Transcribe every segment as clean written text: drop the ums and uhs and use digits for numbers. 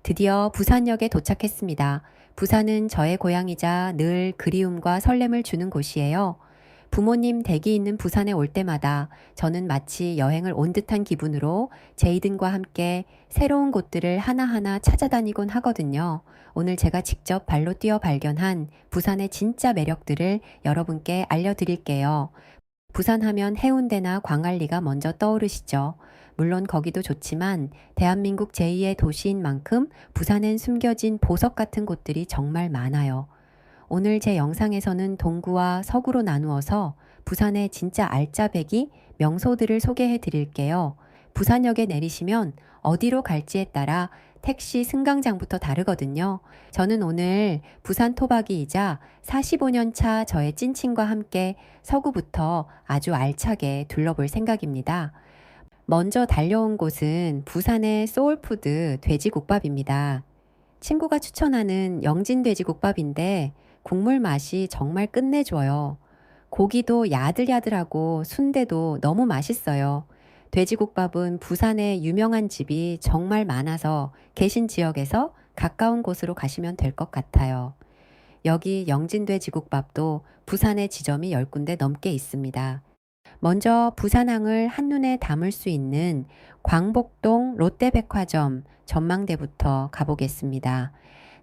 드디어 부산역에 도착했습니다. 부산은 저의 고향이자 늘 그리움과 설렘을 주는 곳이에요. 부모님 댁이 있는 부산에 올 때마다 저는 마치 여행을 온 듯한 기분으로 제이든과 함께 새로운 곳들을 하나하나 찾아다니곤 하거든요. 오늘 제가 직접 발로 뛰어 발견한 부산의 진짜 매력들을 여러분께 알려드릴게요. 부산 하면 해운대나 광안리가 먼저 떠오르시죠. 물론 거기도 좋지만 대한민국 제2의 도시인 만큼 부산엔 숨겨진 보석 같은 곳들이 정말 많아요. 오늘 제 영상에서는 동구와 서구로 나누어서 부산의 진짜 알짜배기 명소들을 소개해 드릴게요. 부산역에 내리시면 어디로 갈지에 따라 택시 승강장부터 다르거든요. 저는 오늘 부산 토박이이자 45년 차 저의 찐친과 함께 서구부터 아주 알차게 둘러볼 생각입니다. 먼저 달려온 곳은 부산의 소울푸드 돼지국밥입니다. 친구가 추천하는 영진 돼지국밥인데 국물 맛이 정말 끝내줘요. 고기도 야들야들하고 순대도 너무 맛있어요. 돼지국밥은 부산에 유명한 집이 정말 많아서 계신 지역에서 가까운 곳으로 가시면 될 것 같아요. 여기 영진돼지국밥도 부산에 지점이 10군데 넘게 있습니다. 먼저 부산항을 한눈에 담을 수 있는 광복동 롯데백화점 전망대부터 가보겠습니다.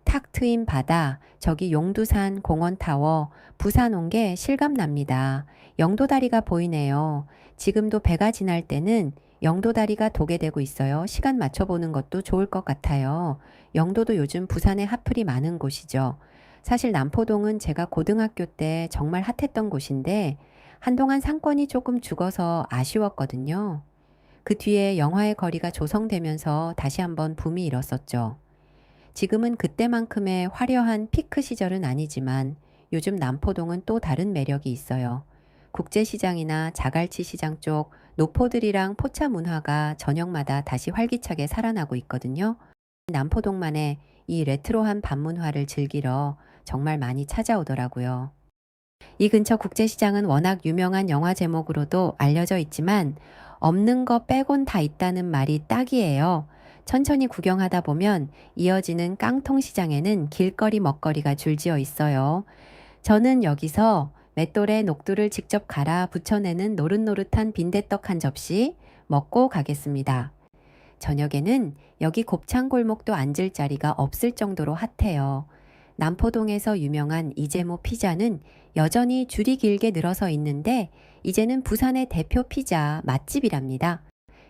탁 트인 바다, 저기 용두산 공원타워, 부산 온 게 실감납니다. 영도다리가 보이네요. 지금도 배가 지날 때는 영도다리가 도게 되고 있어요. 시간 맞춰보는 것도 좋을 것 같아요. 영도도 요즘 부산에 핫플이 많은 곳이죠. 사실 남포동은 제가 고등학교 때 정말 핫했던 곳인데 한동안 상권이 조금 죽어서 아쉬웠거든요. 그 뒤에 영화의 거리가 조성되면서 다시 한번 붐이 일었었죠. 지금은 그때만큼의 화려한 피크 시절은 아니지만 요즘 남포동은 또 다른 매력이 있어요. 국제시장이나 자갈치 시장 쪽 노포들이랑 포차 문화가 저녁마다 다시 활기차게 살아나고 있거든요. 남포동만의 이 레트로한 밤문화를 즐기러 정말 많이 찾아오더라고요. 이 근처 국제시장은 워낙 유명한 영화 제목으로도 알려져 있지만 없는 거 빼곤 다 있다는 말이 딱이에요. 천천히 구경하다 보면 이어지는 깡통시장에는 길거리 먹거리가 줄지어 있어요. 저는 여기서 맷돌에 녹두를 직접 갈아 붙여내는 노릇노릇한 빈대떡 한 접시 먹고 가겠습니다. 저녁에는 여기 곱창골목도 앉을 자리가 없을 정도로 핫해요. 남포동에서 유명한 이재모 피자는 여전히 줄이 길게 늘어서 있는데 이제는 부산의 대표 피자 맛집이랍니다.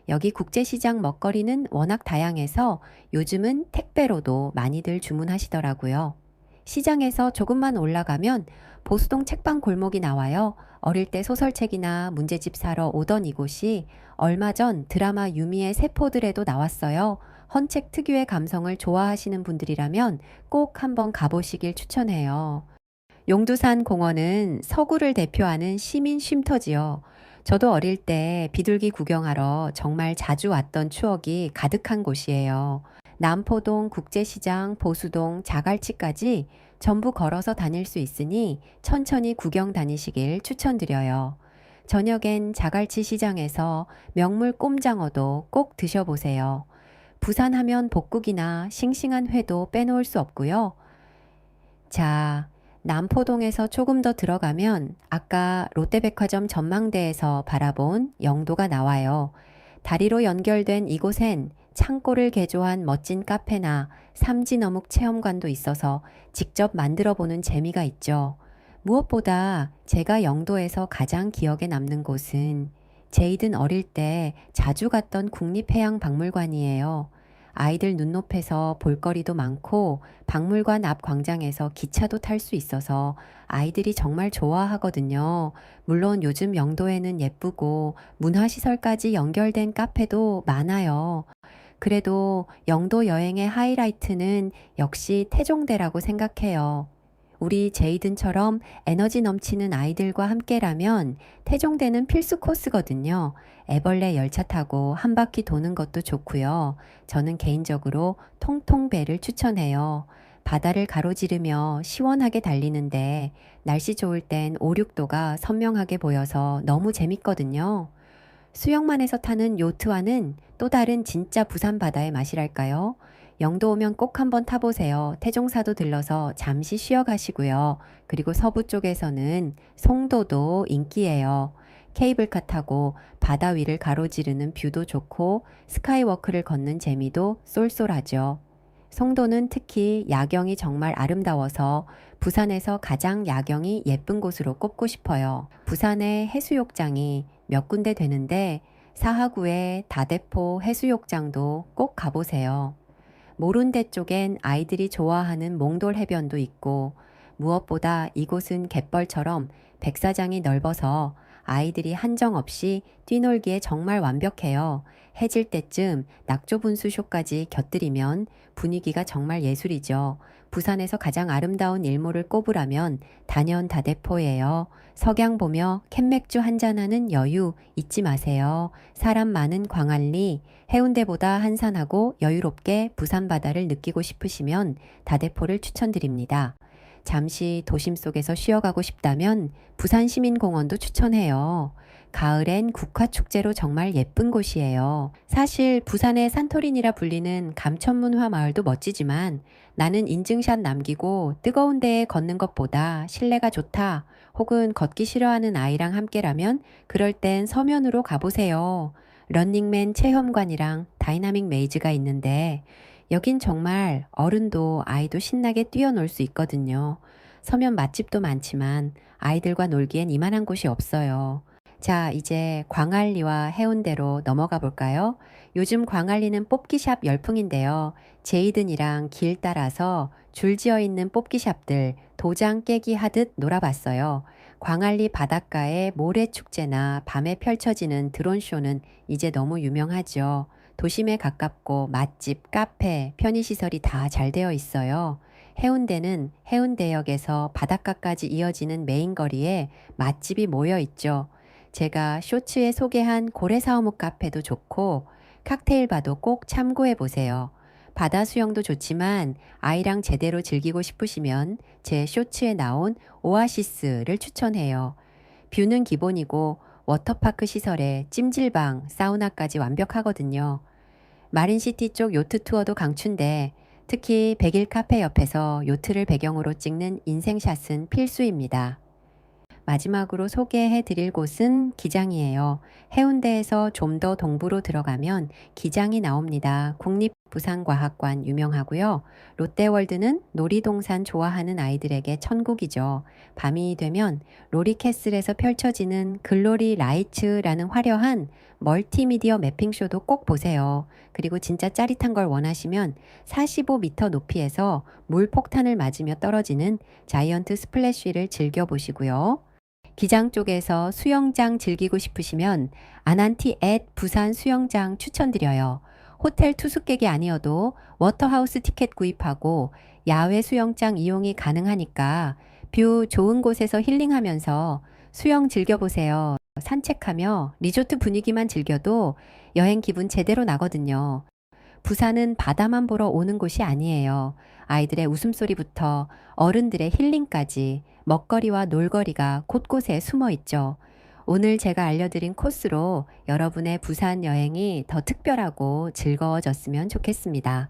여기 국제시장 먹거리는 워낙 다양해서 요즘은 택배로도 많이들 주문하시더라고요. 시장에서 조금만 올라가면 보수동 책방 골목이 나와요. 어릴 때 소설책이나 문제집 사러 오던 이곳이 얼마 전 드라마 유미의 세포들에도 나왔어요. 헌책 특유의 감성을 좋아하시는 분들이라면 꼭 한번 가보시길 추천해요. 용두산 공원은 서구를 대표하는 시민 쉼터지요. 저도 어릴 때 비둘기 구경하러 정말 자주 왔던 추억이 가득한 곳이에요. 남포동, 국제시장, 보수동, 자갈치까지 전부 걸어서 다닐 수 있으니 천천히 구경 다니시길 추천드려요. 저녁엔 자갈치 시장에서 명물 꼼장어도 꼭 드셔보세요. 부산 하면 볶국이나 싱싱한 회도 빼놓을 수 없고요. 자, 남포동에서 조금 더 들어가면 아까 롯데백화점 전망대에서 바라본 영도가 나와요. 다리로 연결된 이곳엔 창고를 개조한 멋진 카페나 삼진어묵 체험관도 있어서 직접 만들어 보는 재미가 있죠. 무엇보다 제가 영도에서 가장 기억에 남는 곳은 제이든 어릴 때 자주 갔던 국립해양박물관이에요. 아이들 눈높이에서 볼거리도 많고 박물관 앞 광장에서 기차도 탈 수 있어서 아이들이 정말 좋아하거든요. 물론 요즘 영도에는 예쁘고 문화시설까지 연결된 카페도 많아요. 그래도 영도 여행의 하이라이트는 역시 태종대라고 생각해요. 우리 제이든처럼 에너지 넘치는 아이들과 함께라면 태종대는 필수 코스거든요. 애벌레 열차 타고 한 바퀴 도는 것도 좋고요. 저는 개인적으로 통통배를 추천해요. 바다를 가로지르며 시원하게 달리는데 날씨 좋을 땐 5, 6도가 선명하게 보여서 너무 재밌거든요. 수영만 해서 타는 요트와는 또 다른 진짜 부산 바다의 맛이랄까요? 영도 오면 꼭 한번 타보세요. 태종사도 들러서 잠시 쉬어 가시고요. 그리고 서부 쪽에서는 송도도 인기예요. 케이블카 타고 바다 위를 가로지르는 뷰도 좋고 스카이워크를 걷는 재미도 쏠쏠하죠. 송도는 특히 야경이 정말 아름다워서 부산에서 가장 야경이 예쁜 곳으로 꼽고 싶어요. 부산에 해수욕장이 몇 군데 되는데 사하구의 다대포 해수욕장도 꼭 가보세요. 모룬대 쪽엔 아이들이 좋아하는 몽돌 해변도 있고 무엇보다 이곳은 갯벌처럼 백사장이 넓어서 아이들이 한정없이 뛰놀기에 정말 완벽해요. 해질 때쯤 낙조분수쇼까지 곁들이면 분위기가 정말 예술이죠. 부산에서 가장 아름다운 일몰을 꼽으라면 단연 다대포예요. 석양 보며 캔맥주 한잔하는 여유 잊지 마세요. 사람 많은 광안리, 해운대보다 한산하고 여유롭게 부산 바다를 느끼고 싶으시면 다대포를 추천드립니다. 잠시 도심 속에서 쉬어가고 싶다면 부산시민공원도 추천해요. 가을엔 국화축제로 정말 예쁜 곳이에요. 사실 부산의 산토리니라 불리는 감천문화 마을도 멋지지만 나는 인증샷 남기고 뜨거운 데에 걷는 것보다 실내가 좋다 혹은 걷기 싫어하는 아이랑 함께라면 그럴 땐 서면으로 가보세요. 런닝맨 체험관이랑 다이나믹 메이즈가 있는데 여긴 정말 어른도 아이도 신나게 뛰어놀 수 있거든요. 서면 맛집도 많지만 아이들과 놀기엔 이만한 곳이 없어요. 자, 이제 광안리와 해운대로 넘어가 볼까요? 요즘 광안리는 뽑기샵 열풍인데요. 제이든이랑 길 따라서 줄 지어 있는 뽑기샵들 도장 깨기 하듯 놀아봤어요. 광안리 바닷가의 모래축제나 밤에 펼쳐지는 드론쇼는 이제 너무 유명하죠. 도심에 가깝고 맛집, 카페, 편의시설이 다 잘 되어 있어요. 해운대는 해운대역에서 바닷가까지 이어지는 메인 거리에 맛집이 모여 있죠. 제가 쇼츠에 소개한 고래사오묵 카페도 좋고 칵테일 바도 꼭 참고해 보세요. 바다 수영도 좋지만 아이랑 제대로 즐기고 싶으시면 제 쇼츠에 나온 오아시스를 추천해요. 뷰는 기본이고 워터파크 시설에 찜질방, 사우나까지 완벽하거든요. 마린시티 쪽 요트 투어도 강추인데 특히 백일 카페 옆에서 요트를 배경으로 찍는 인생샷은 필수입니다. 마지막으로 소개해 드릴 곳은 기장이에요. 해운대에서 좀 더 동부로 들어가면 기장이 나옵니다. 국립부산과학관 유명하고요. 롯데월드는 놀이동산 좋아하는 아이들에게 천국이죠. 밤이 되면 로리캐슬에서 펼쳐지는 글로리 라이츠라는 화려한 멀티미디어 매핑쇼도 꼭 보세요. 그리고 진짜 짜릿한 걸 원하시면 45m 높이에서 물폭탄을 맞으며 떨어지는 자이언트 스플래쉬를 즐겨보시고요. 기장 쪽에서 수영장 즐기고 싶으시면 아난티 앳 부산 수영장 추천드려요. 호텔 투숙객이 아니어도 워터하우스 티켓 구입하고 야외 수영장 이용이 가능하니까 뷰 좋은 곳에서 힐링하면서 수영 즐겨보세요. 산책하며 리조트 분위기만 즐겨도 여행 기분 제대로 나거든요. 부산은 바다만 보러 오는 곳이 아니에요. 아이들의 웃음소리부터 어른들의 힐링까지 먹거리와 놀거리가 곳곳에 숨어 있죠. 오늘 제가 알려드린 코스로 여러분의 부산 여행이 더 특별하고 즐거워졌으면 좋겠습니다.